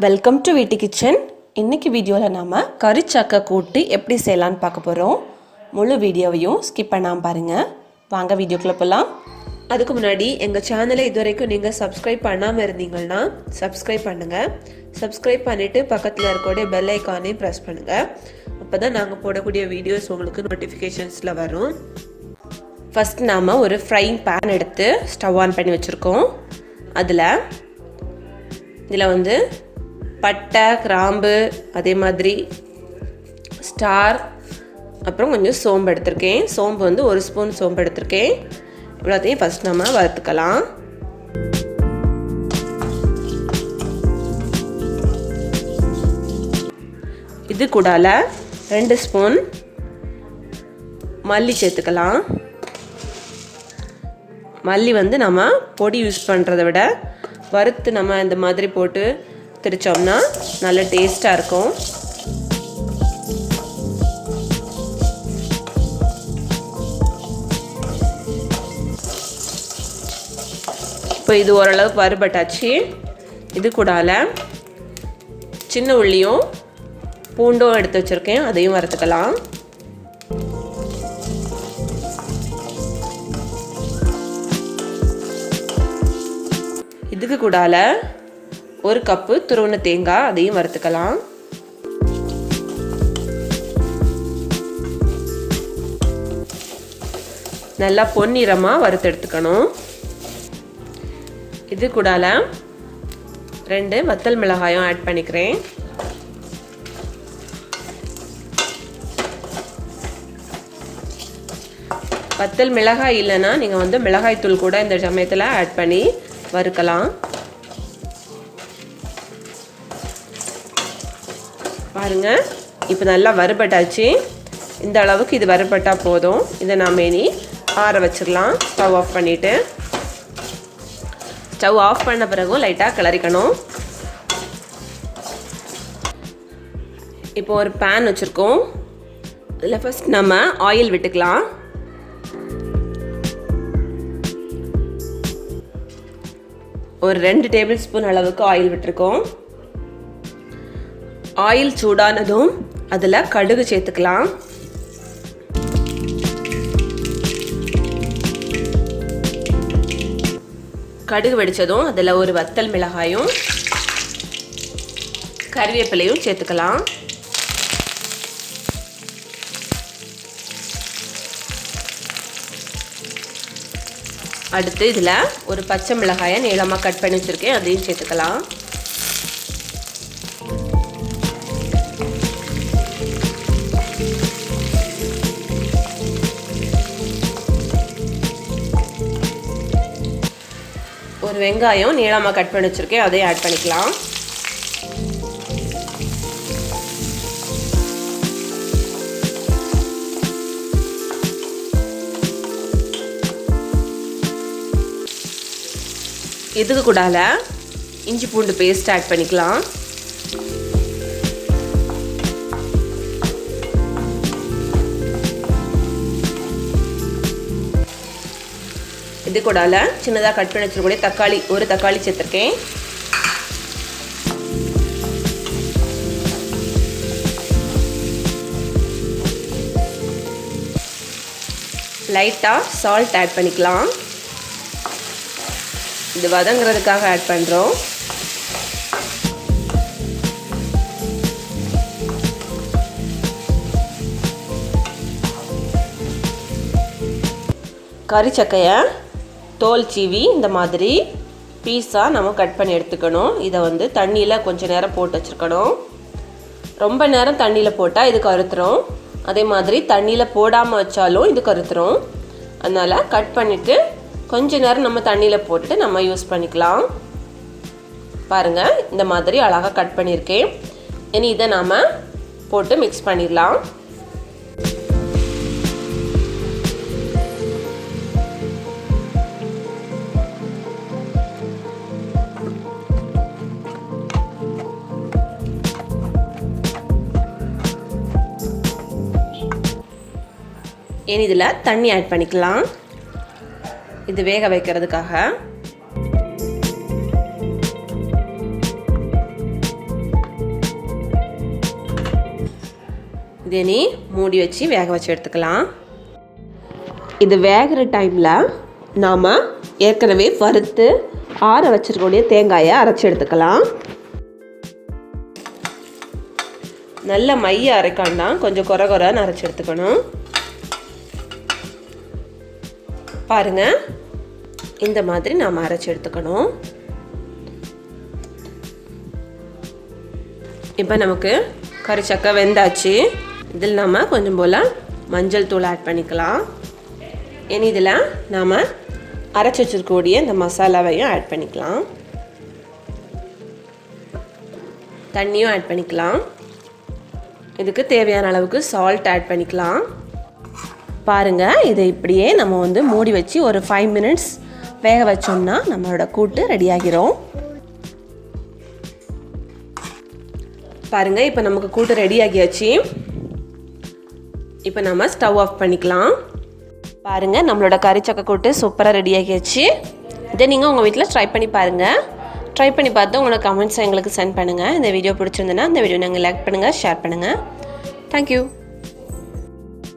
Welcome to வீட்டு kitchen. இன்றைக்கி வீடியோவில் நாம் கரிச்சக்கை கூட்டு எப்படி செய்யலான்னு பார்க்க போகிறோம். முழு வீடியோவையும் ஸ்கிப் பண்ணாமல் பாருங்கள். வாங்க வீடியோக்குள்ளே போகலாம். அதுக்கு முன்னாடி எங்கள் சேனலை இதுவரைக்கும் நீங்கள் சப்ஸ்கிரைப் பண்ணாமல் இருந்தீங்கன்னா சப்ஸ்கிரைப் பண்ணுங்கள். சப்ஸ்கிரைப் பண்ணிவிட்டு பக்கத்தில் இருக்கக்கூடிய பெல் ஐக்கானையும் ப்ரெஸ் பண்ணுங்கள். அப்போ தான் நாங்கள் போடக்கூடிய வீடியோஸ் உங்களுக்கு நோட்டிஃபிகேஷன்ஸில் வரும். ஃபஸ்ட் நாம் ஒரு ஃப்ரைங் பேன் எடுத்து ஸ்டவ் ஆன் பண்ணி வச்சுருக்கோம். இதில் பட்டை, கிராம்பு, அதே மாதிரி ஸ்டார், அப்புறம் கொஞ்சம் சோம்பு எடுத்திருக்கேன். சோம்பு 1 ஸ்பூன் சோம்பு எடுத்திருக்கேன். இவ்வளோத்தையும் ஃபஸ்ட் நம்ம வறுத்துக்கலாம். இது கூடால 2 ஸ்பூன் மல்லி சேர்த்துக்கலாம். மல்லி நம்ம பொடி யூஸ் பண்ணுறதை விட வறுத்து நம்ம இந்த மாதிரி போட்டு திரிச்சோம்னா நல்ல டேஸ்ட்டாக இருக்கும். இப்போ இது ஓரளவுக்கு வறுபட்டாச்சு. இது கூடால சின்ன உள்ளியும் பூண்டும் எடுத்து வச்சுருக்கேன், அதையும் வறுத்துக்கலாம். இதுக்கு கூடால 1 கப்பு துருவன தேங்காய், அதையும் வறுத்துக்கலாம். நல்லா பொன்னிறமாக வறுத்து எடுத்துக்கணும். இது கூடால 2 வத்தல் மிளகாயும் ஆட் பண்ணிக்கிறேன். வத்தல் மிளகாய் இல்லைன்னா நீங்கள் மிளகாய் தூள் கூட இந்த சமயத்தில் ஆட் பண்ணி வறுக்கலாம். பாருங்க, இப்போ நல்லா வறுபட்டாச்சு. இந்த அளவுக்கு இது வறுபட்டால் போதும். இதை நாம் இனி ஆற வச்சிடலாம். ஸ்டவ் ஆஃப் பண்ணிவிட்டு, ஸ்டவ் ஆஃப் பண்ண பிறகும் லைட்டாக கிளறிக்கணும். இப்போ ஒரு பேன் வச்சுருக்கோம். இதில் ஃபஸ்ட் நம்ம ஆயில் விட்டுக்கலாம். ஒரு 2 டேபிள் ஸ்பூன் அளவுக்கு ஆயில் விட்டுருக்கோம். ஆயில் சூடானதும் அதில் கடுகு சேர்த்துக்கலாம். கடுகு வெடித்ததும் அதில் ஒரு வத்தல் மிளகாயும் கறிவேப்பிலையும் சேர்த்துக்கலாம். அடுத்து இதில் ஒரு பச்சை மிளகாயை நீளமாக கட் பண்ணி வச்சுருக்கேன், அதையும் சேர்த்துக்கலாம். ஒரு வெங்காயம் நீளமாக கட் பண்ணி வச்சுருக்கேன், அதையும் ஆட் பண்ணிக்கலாம். இதுக்கு கூடால இஞ்சி பூண்டு பேஸ்ட் ஆட் பண்ணிக்கலாம். இது கூடால சின்னதாக கட் பண்ணி வச்சுருக்கூடிய தக்காளி, ஒரு தக்காளி சேர்த்துருக்கேன். லைட்டாக சால்ட் ஆட் பண்ணிக்கலாம். இது வதங்குறதுக்காக ஆட் பண்ணுறோம். கரிச்சக்கையை தோல் சீவி இந்த மாதிரி பீஸாக நம்ம கட் பண்ணி எடுத்துக்கணும். இதை தண்ணியில் கொஞ்சம் நேரம் போட்டு வச்சுருக்கணும். ரொம்ப நேரம் தண்ணியில் போட்டால் இது கருத்துரும். அதே மாதிரி தண்ணியில் போடாமல் வச்சாலும் இது கருத்துரும். அதனால் கட் பண்ணிவிட்டு கொஞ்ச நேரம் நம்ம தண்ணியில் போட்டுட்டு நம்ம யூஸ் பண்ணிக்கலாம். பாருங்கள், இந்த மாதிரி அழகாக கட் பண்ணியிருக்கேன். இனி இதை நாம் போட்டு மிக்ஸ் பண்ணிடலாம். இனி இதில் தண்ணி ஆட் பண்ணிக்கலாம். இது வேக வைக்கிறதுக்காக. இதை நீ மூடி வச்சு வேக வச்சு எடுத்துக்கலாம். இது வேகிற டைமில் நாம் ஏற்கனவே வறுத்து ஆற வச்சிருக்கக்கூடிய தேங்காயை அரைச்சி எடுத்துக்கலாம். நல்ல மைய அரைக்காண்டாம், கொஞ்சம் கொரன்னு அரைச்சி எடுத்துக்கணும். பாருங்கள், இந்த மாதிரி நாம் அரைச்சி எடுத்துக்கணும். இப்போ நமக்கு கறிச்சக்கை வெந்தாச்சு. இதில் நாம் கொஞ்சம் போல் மஞ்சள் தூள் ஆட் பண்ணிக்கலாம். இனி இதில் நாம் அரைச்சி வச்சிருக்கக்கூடிய இந்த மசாலாவையும் ஆட் பண்ணிக்கலாம். தண்ணியும் ஆட் பண்ணிக்கலாம். இதுக்கு தேவையான அளவுக்கு சால்ட் ஆட் பண்ணிக்கலாம். பாருங்கள், இதை இப்படியே நம்ம மூடி வச்சு ஒரு 5 மினிட்ஸ் வேக வச்சோம்னா நம்மளோட கூட்டு ரெடி ஆகிரும். பாருங்கள், இப்போ நமக்கு கூட்டு ரெடி ஆகியாச்சு. இப்போ நம்ம ஸ்டவ் ஆஃப் பண்ணிக்கலாம். பாருங்கள், நம்மளோட கறிச்சக்கை கூட்டு சூப்பராக ரெடி ஆகியாச்சு. இதை நீங்கள் உங்கள் வீட்டில் ட்ரை பண்ணி பாருங்கள். ட்ரை பண்ணி பார்த்து உங்களோட கமெண்ட்ஸை எங்களுக்கு சென்ட் பண்ணுங்கள். இந்த வீடியோ பிடிச்சிருந்ததுன்னா இந்த வீடியோ நீங்கள் லைக் பண்ணுங்கள், ஷேர் பண்ணுங்கள். தேங்க்யூ.